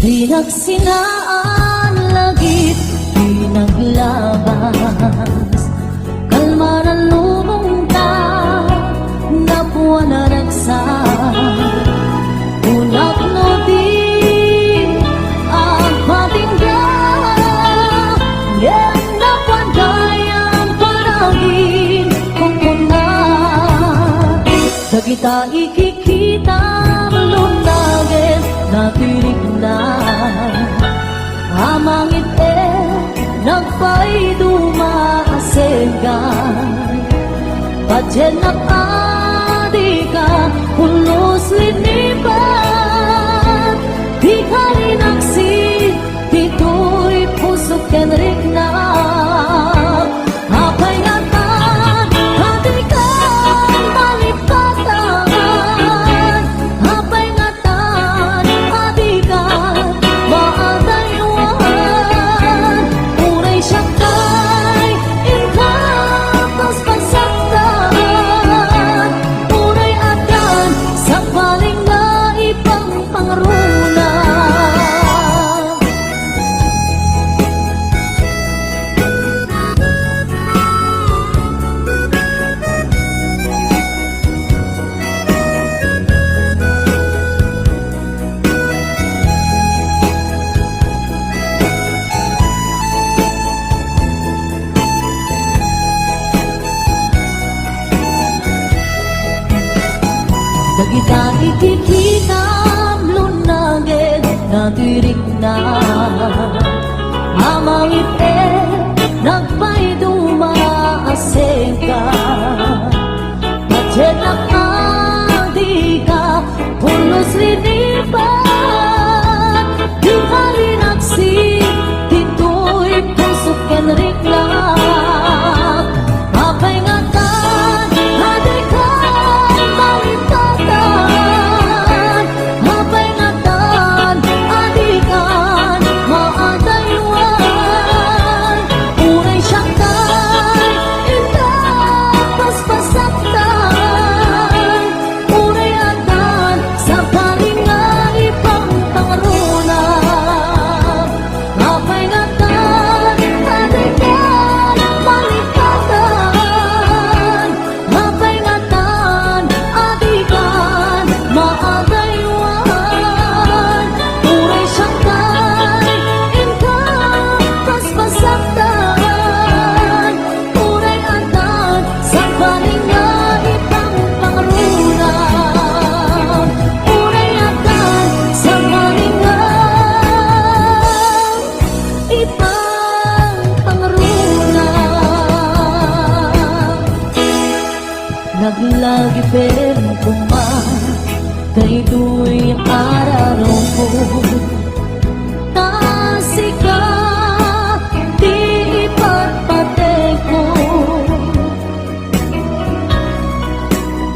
Pinagsinaan lagit, pinaglabas, kalma na lumungta, napuwa na nagsak, unak no di ang patinggan, yan na pandayang paragin kung kunat, dagita ikikita lunagin natirig na amangit nagpay dumaasenggan padyan nakadika pulos linipan di ka rinaksin dito'y pusok kenrik na apay ngatan hatikan malipatan apay ngatan hatikan maadaywan unay siyakay inkapas pagsaktan unay adan sa paling na ibang pangruna. Dagita ikikita lunagin natirig na amangit nagpay dumaasengka madyan nakadika pulos linipan di ka rinaksin dito'y pusok kenrik na apay ngatan hatikan malipatan apay ngatan hatikan maadaywan unay siyakay indapas pasaktan unay adan sa paling nga ibang pangruna apay ngatan hatikan malipatan apay ngatan hatikan maadaywan unay siyakay indapas pasaktan unay adan sa paling nga ibang pangruna unay adan sa paling nga ibang pangruna. Naglagi pero kuman kay du'y araw ko tasika di ipagpatay ko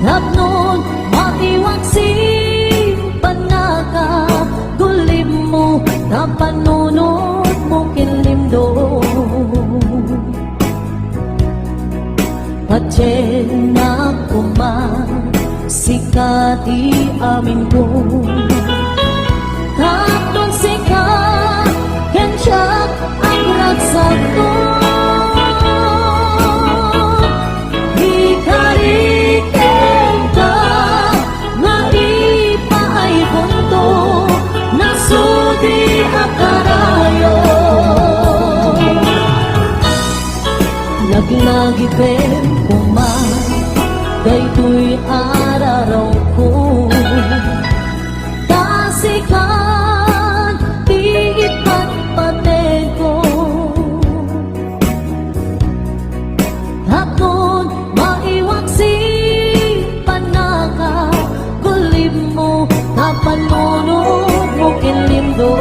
napnon matiwagsin panaka gulim mo na panunod mo kinlimdo padyan na kuman sikati amin ko tapnon sika kensiyak ang ragsak ko ikariken ka nga ipaay punto nasudi akarayo naglagi pen kuman daytoy araraw ko tasikan di ipagpatay ko hapon maiwagsin panaka gulim mo na panunod mo kinlimdo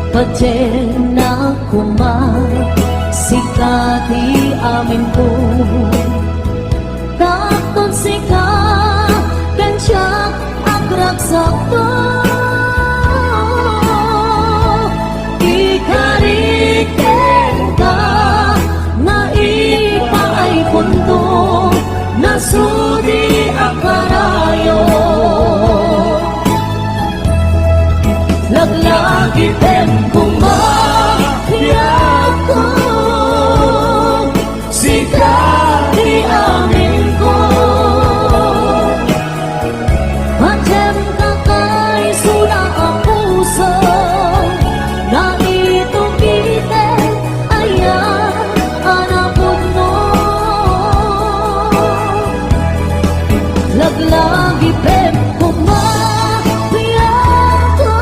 padyan na kuman sikati amin ko takton sika kensiyak ang ragsak ko ikariken ka nga ipaay punto nasudi ang karayo Laglagi pem kumapiyan ko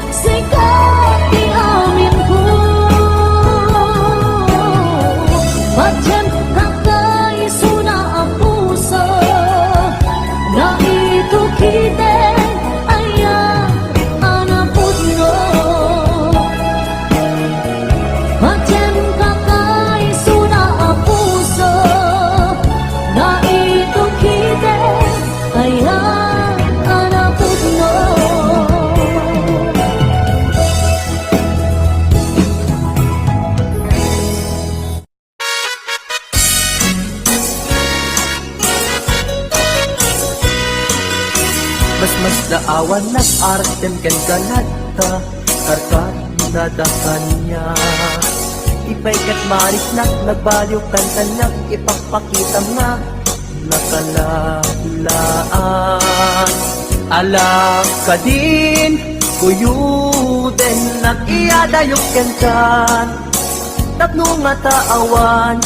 Sikat di amin ko Macam kakay suna ang puso Na ito kiten ayang anapod mo Macam kakay suna ang puso Na ito kiten ayang anapod mo Mas daawan ng artem ken galata Karkar na dakanya Ipay kat maris nak nagbaliw kan tanak Ipapakita nga nakalalaan Alam ka din kuyuden Nag-iadayok ken kan Tapno nga taawan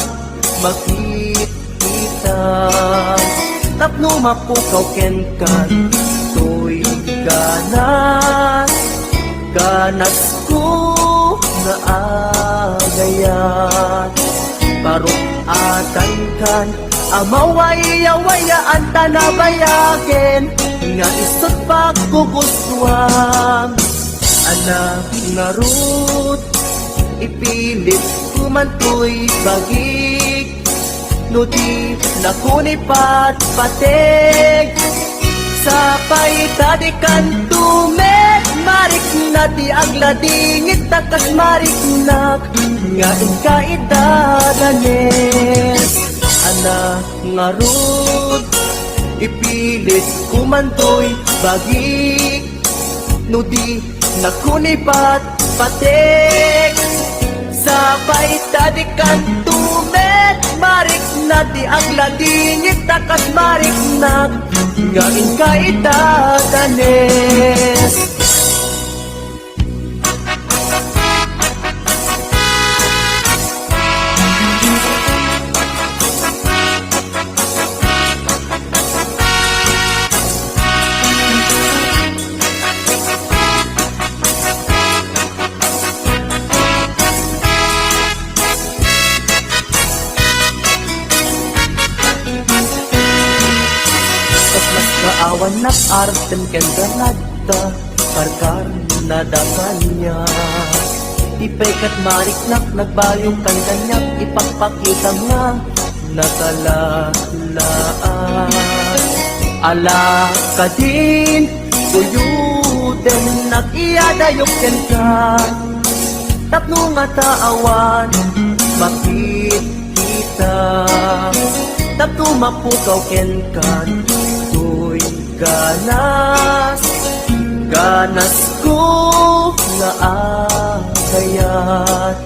makikita Tapno mapukaw ken kan To'y ganas Ganas ko na agayan Parok atan kan Amawaya-wayaan tanabayakin Nga isot pagkugustuhan Anak nga rut Ipilit kumantoy bagik No di nakunipat patig Sapay tadikan tumek Marik na di agladingit Takas marik nak Nga ikaidadanes Anak nga rud Ipilit kumantoy bagik No di nakunipat patig Sapay tadikan tumek Marik na di agladingit Takas marik nak Nga ikaidadanes Kaawan na artem ken galata Karkar na dakanya Ipay kat marik nak nagbayong kan kanyak Ipagpakita nga nakalalaan Ala ka din kuyuden Nag-iadayok ken kan Tapno nga taawan makikita Tapno mapukaw ken kan To'y ganas Ganas ko nga agayat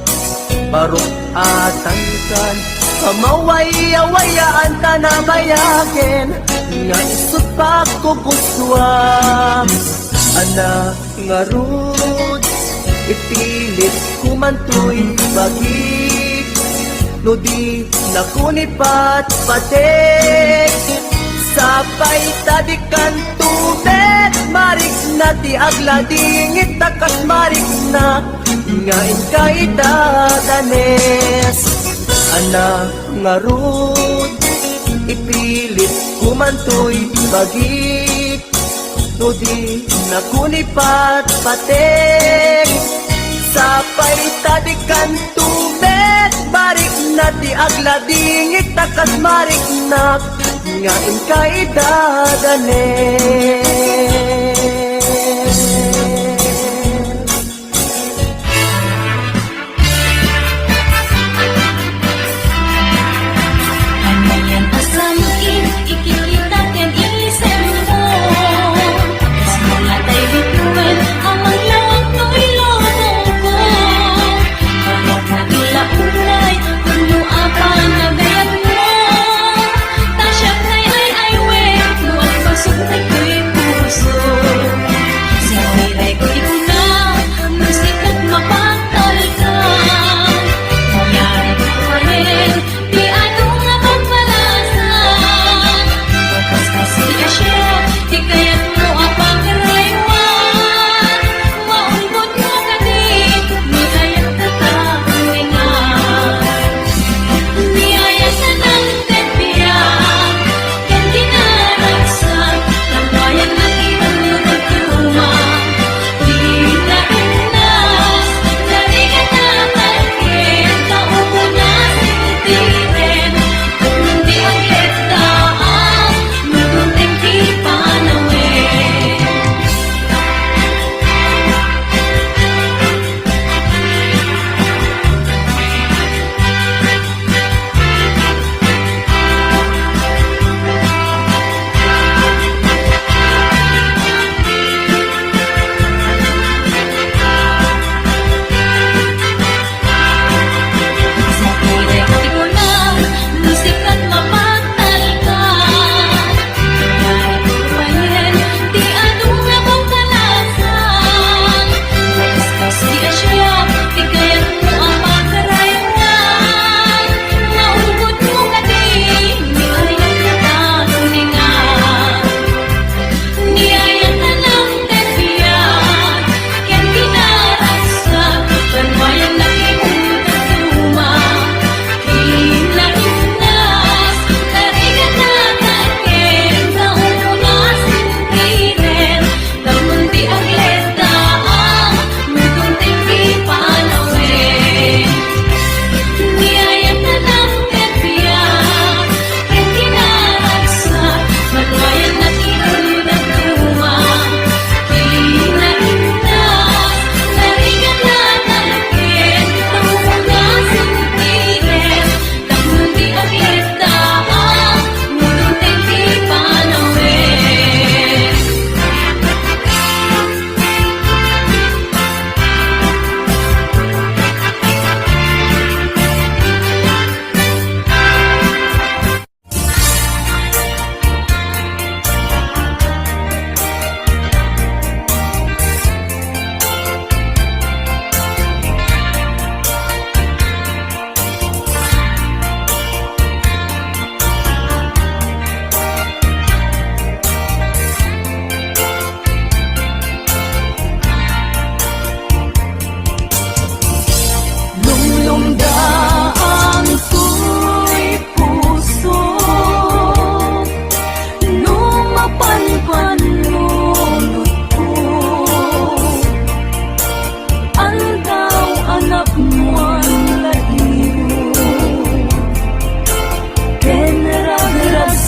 Parok atan kan Kamawaya-wayaan tanabayakin Nga isot pagkugustuhan Anak nga rud Ipilit kumantoy bagik No di nakunipat patik Sapay tadikan tubet Marik na di agladingit Takas marik na Nga ikaidadanes Anak nga rud Ipilit kumantoy bagik No di nakunipat patik Sapay tadikan tubet Marik na di agladingit Takas marik na Nga ikaidadanes Amayan asamkin ikilit natin ilisem mo Simula tayo bituin Amang lawag ko'y lotong ko Parok na ilaunay Kuno apang nagayat mo Tasya ay we Luwag pasok na ko'y puso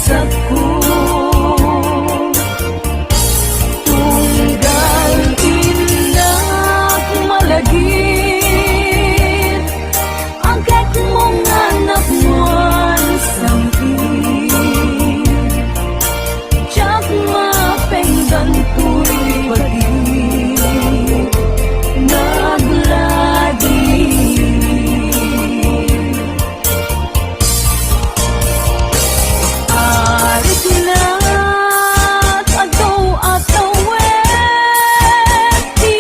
ako. Tunggal indak malagit, agad mong anak mo'y sangkit. Tiyak mapenggan ko'y pagit, naglagi. Arit na't ataw-atawet, di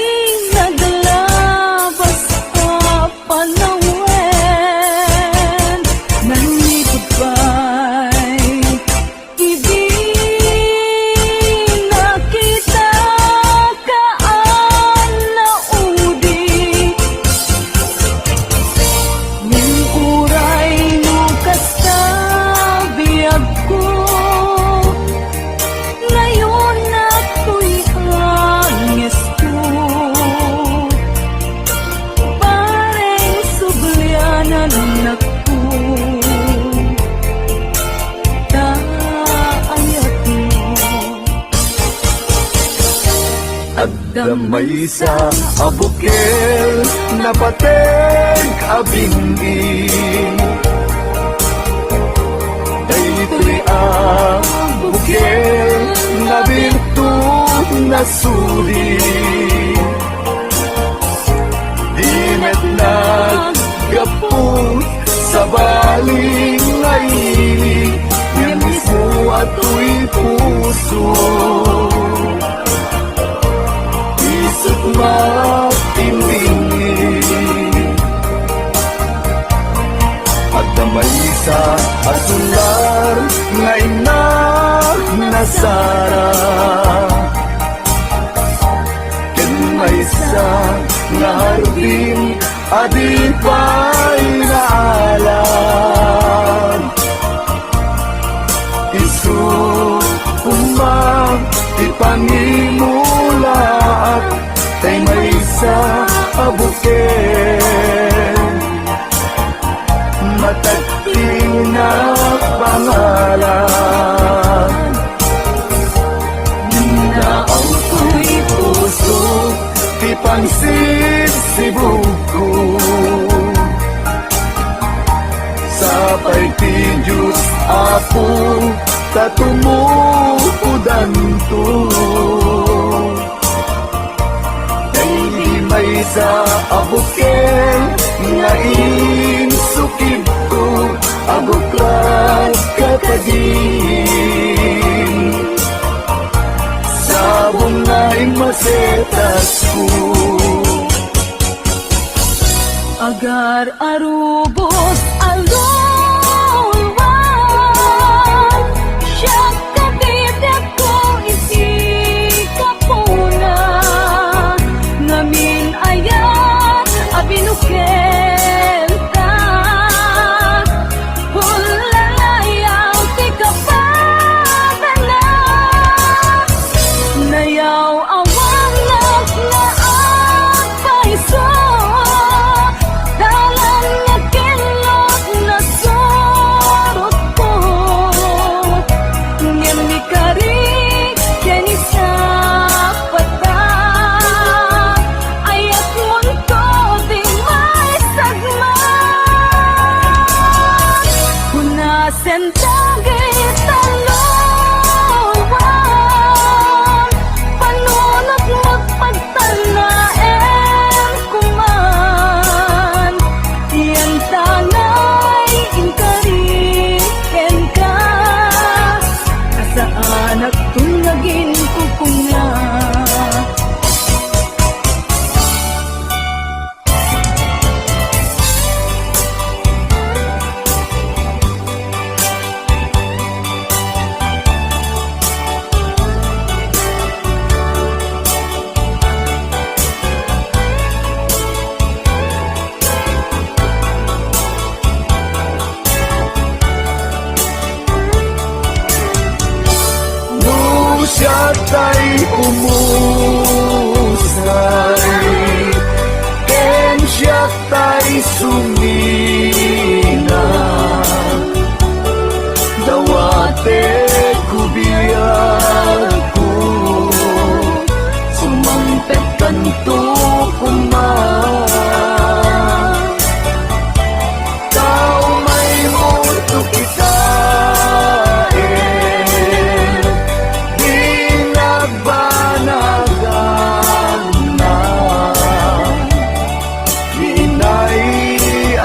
naglabas ka panawen. Nanikot ba'y nakita kaan na udi. Ning uray no kasabiyag ko, ngayon ako'y hangis ko. Pareng sublyanan ako, taayat mo. Agdamay sa abukel, napateg abinggi. Daytoy abukel, na birtud na suri. Dimet naggapot sa baling ngaili, yan mismo ato'y puso. Isip matindingi, agdamay sa asular nga inak nasara. Ken may sa nga harbin adi pa'y naalam. Isu umang ipangimulaat, kay may sa abuken, matagting na pangalan. Na ang ko'y puso, ti pangsisibuko. Sapay ti Diyos ako, tatumuudan to. Dahil may sa abuken, nga insukib ko, abuklat katagin. Sabong na masetas ko. Agar arubos alulwan, siya kapitip ko iti kapuna. Ngamin ayat abinuken ka, hulalayaw ti kapagana. Nayaw awang naglaat paiso, dalan nga kinlot na sorot ko. Ngem ni karik ken isa pata, ayat mon ko di may sagma. Hunasen dagit talungan, panunot magpagtanaen kuman. Yan tanay inkariken ka, asaan at tunagin kukunga. Siya tay umusay, ken siya tay sumina. Dawate kanto kuman. Tao may mundo kitain, di nagbanagan na. Inay-ayan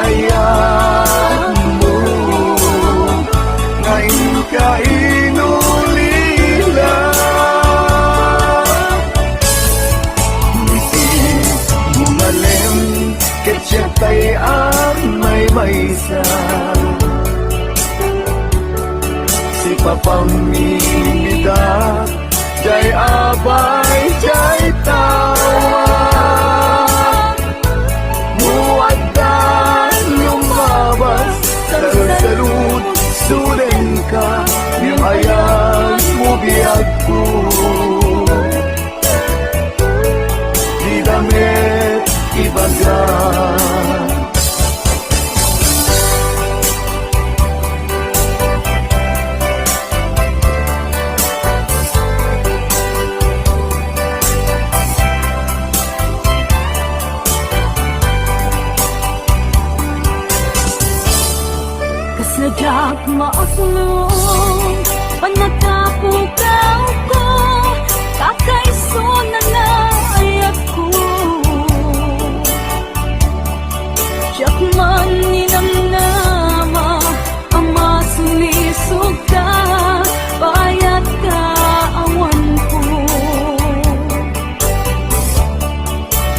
mo, ngayon ka inulila. Bumalim, kaya kay may maysa. Si papamimida, jay abay, jay tawa. Muwadan lumabas, salud, sulen ka, yung ayan mo biyag ko. Di damit ibaga. Kasadyak maasulong, panatapukaw ko, kakaiso na naayat ko. Siyak man ninamnama, ama sulisog ka, bayat ka awan ko.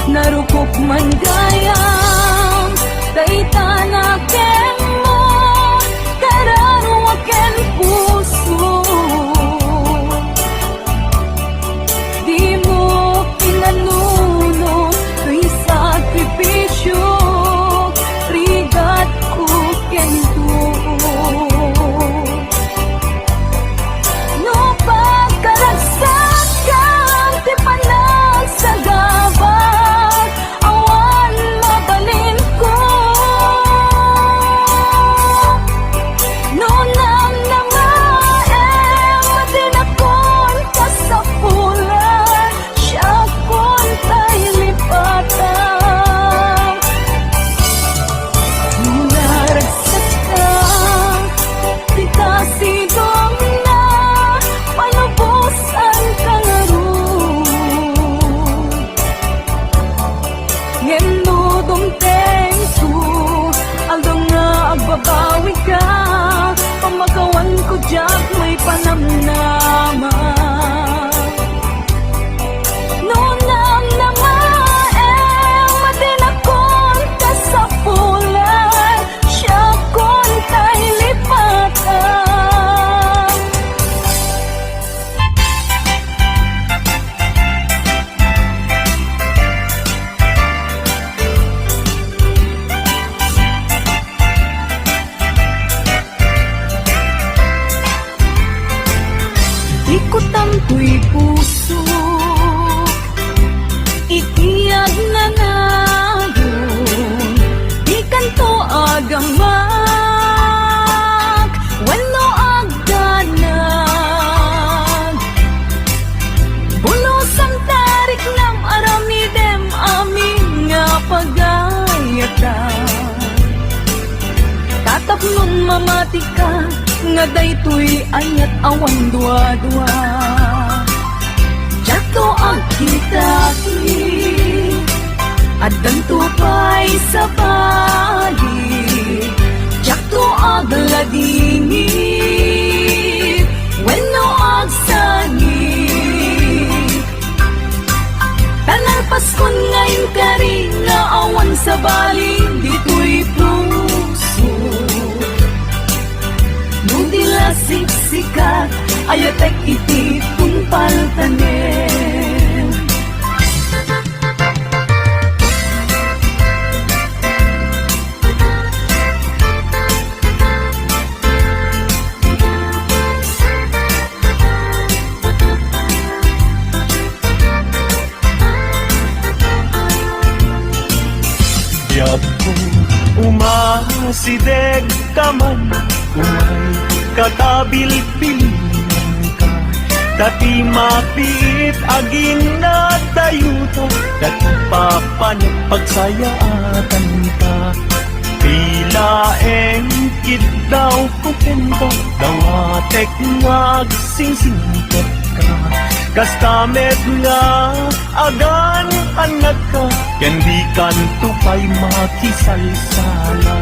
Narukop man gayam, daytanaken mo, karanawaken puso. Di mo pinanuno, kay sakripisyo, rigat ko kento. No pagkaragsakan, di pa nagsagabag, awan mabalin ko. No namnamaem, matinakon ka sa pulan, siya kon tayo lipatan. Naragsak ka, di kasigong na, panubusan ka nga ron. Ngeno dumteng su, aldong nga agbabawi ka, pamagawan ko diyak may panamnama. No namnamaem, matinakon ka sa pulan, siya kon tayo lipatan. Di ko tampoy puso, itiyag na nayon, di kanto agamak, wano agdanag. Bulusang tarik ng aramidem, amin nga pagayatan. Tatapnon mamati ka, nga daytoy ayat awan dua-dua. Jato ang kitaki, at dantupay sa bali, jato ang ladini, weno ang sani. Tanang Paskon ngayon ka rin, nga awan sa bali, dito'y puso. Nudila siksikat, ayatek iti punpaltanen. Diyak ko umasideg ka man, umay katabil-bilinan ka, Dati mapit aging natayuta, dati papanag pagsayaatan ka. Tila engkit daw kupento, dawatek ngagsingsingkat ka. Kastamet nga agan anak ka, ken di kanto pa'y makisalsala.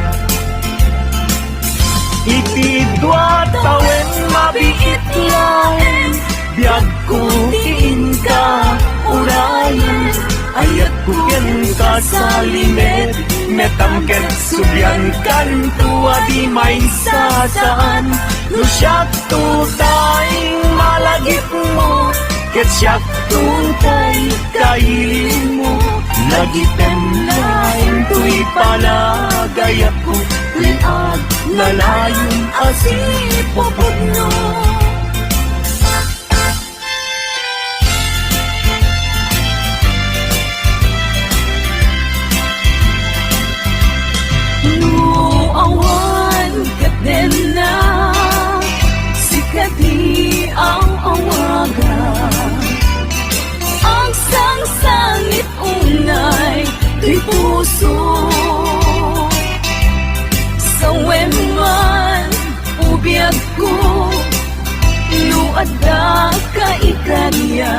Itidwa tawen mabiit lain, biag ko tiin ka urayan. Ayat ko ken ka sa limet, metangket subyan kan tuwa di may sasaan. No siyak tutay malagip mo, ket siyak tutay kailin mo. Nagitem lain tuy palagayap ko, liad lalayon asipopod no. Awan kaden na sikati ang awagan. Ang sangsangit unay di puso. Sa weman ubiyag ko, luad da kaikanya.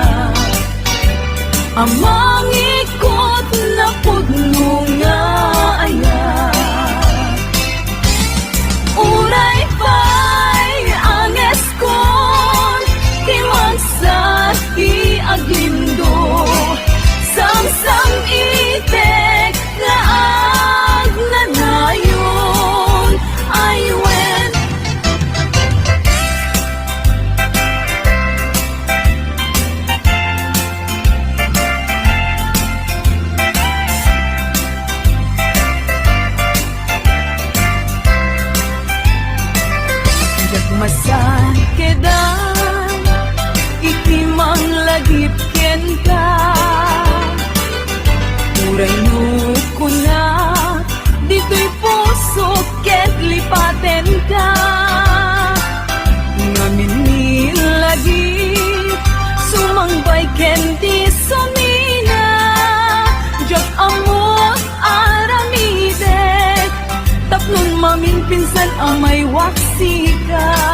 Amang ikot na pudno nga aya. Unay pa'y ang eskon, timagsat aglindo. Samsam itek na agnanayon ay wen. Masan kedan itimang lagip ken ka. Uray ko na dito'y puso ket lipaten ka. Ngamin ni lagip sumangbay ken di sumina. Diyak amot aramidek, tapnon mamin pinsan amay waksi ka.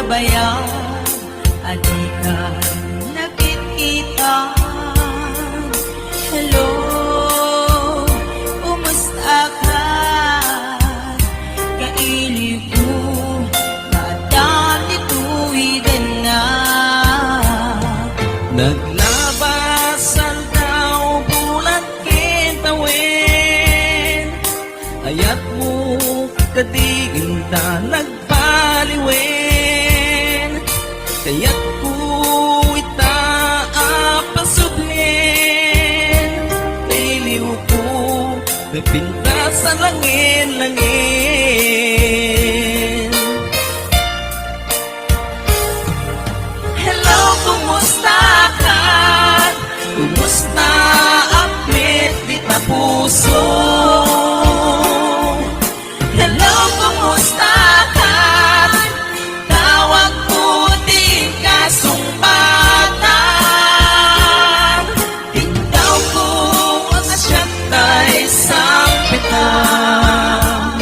Bayang adi ka nakikita. Hello, kumusta ka? Kaili ko kadami tuwigan na. Naglabasan daw bulan kintawin, ayat mo katigin ta nagpaliwin. Kaya't ko itaapasublin, nailiw ko napinta sa langin-langin. Hello, kumusta ka? Kumusta apit di ta puso? Hello, kumusta ka? Tawag ko di kasumpatan. Ikaw ko ang asyatay sa pitan.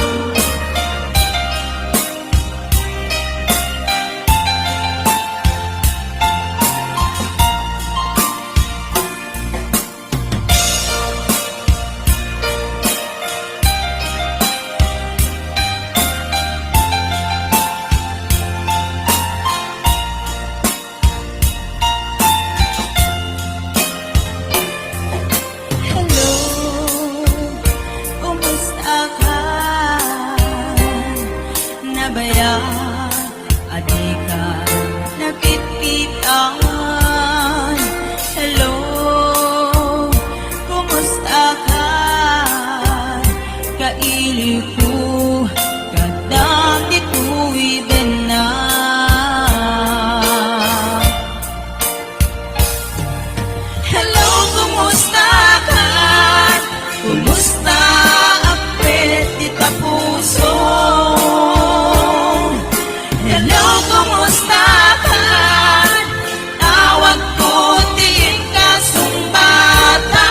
kaya adikan nakititan. Hello, kumusta ka? Kaili ko kadang dituwi din na. Hello, kumusta ka? Kumusta ang petita puso? Hello, kumusta ka? Tawag ko din ka sumbatan.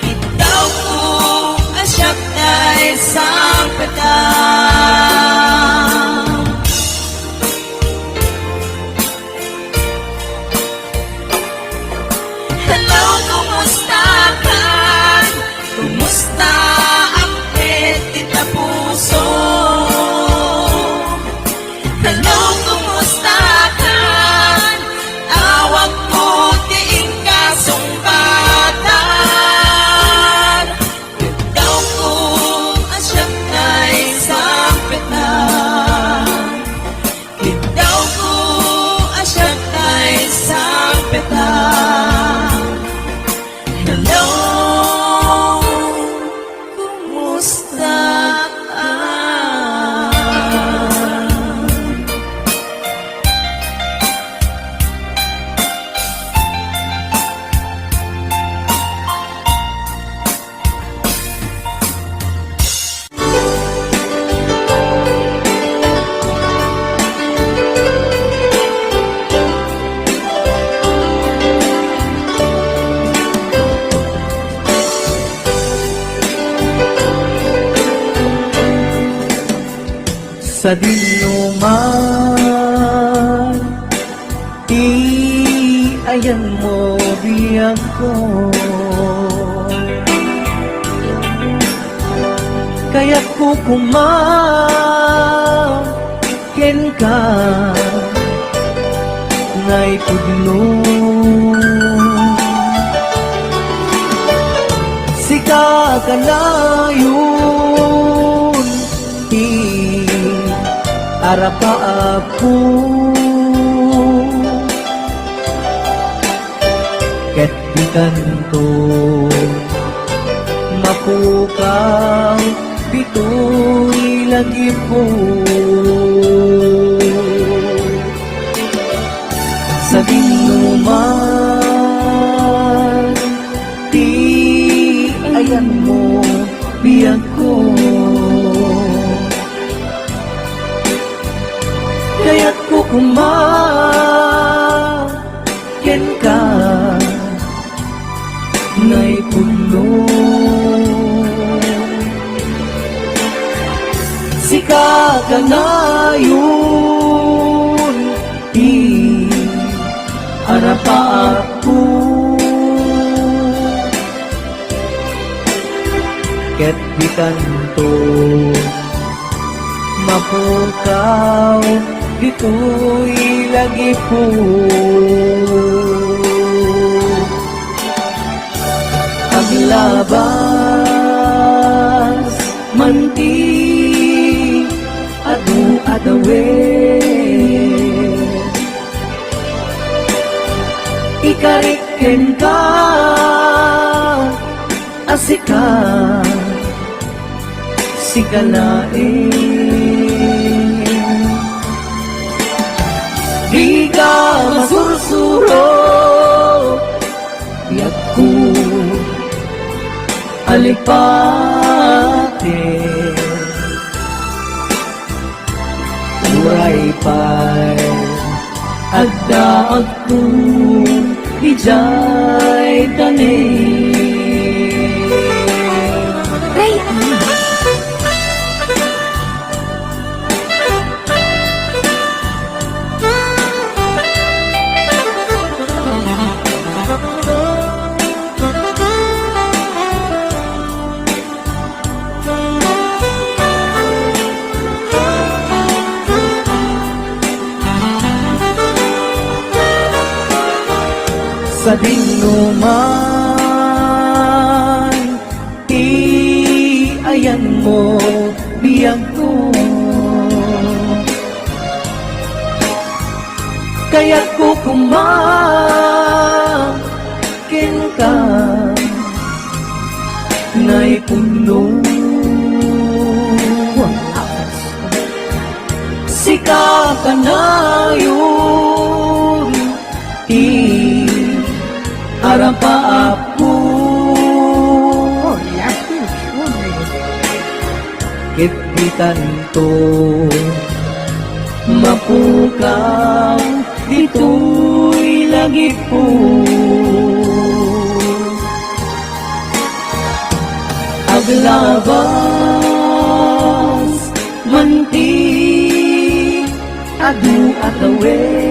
Itaw ko asyak tayo sa pedang. Hello, kumusta ka? Kumusta ang petita puso? Hello, kumusta ka? Tawag ko diing ka sumbatan. Ikaw ko asyap tayo sa petang. Ikaw ko asyap tayo sa petang. Hello, kumusta ka? Sa dinuman, ayan mo biyag ko. Kaya't kukumakin ka nga'y pudno. Sika ka na yun, arapa ako. Ket di kanto mapukaw bitoy lagi po. Sa dinuman, ayan mo biyag ko. Kaya't kukumakin ka nga'y puno. Sika ka na yun, arapa ako. Ket di kanto mapukaw dito'y lagi po. Paglabas manti adu-adawe, ikariken ka asika sikalain. Di ka masursuro, biyak ko alipate. Uray pa'y agda ako, ijay tanin. Sa dinuman, ayan mo biyag ko. kaya't kukumakin ka na'y puno. Sika ka na yun, arang paapo. Kitbitan to, mapukaw, dito'y lagi po. Aglabas, manti, adu at away.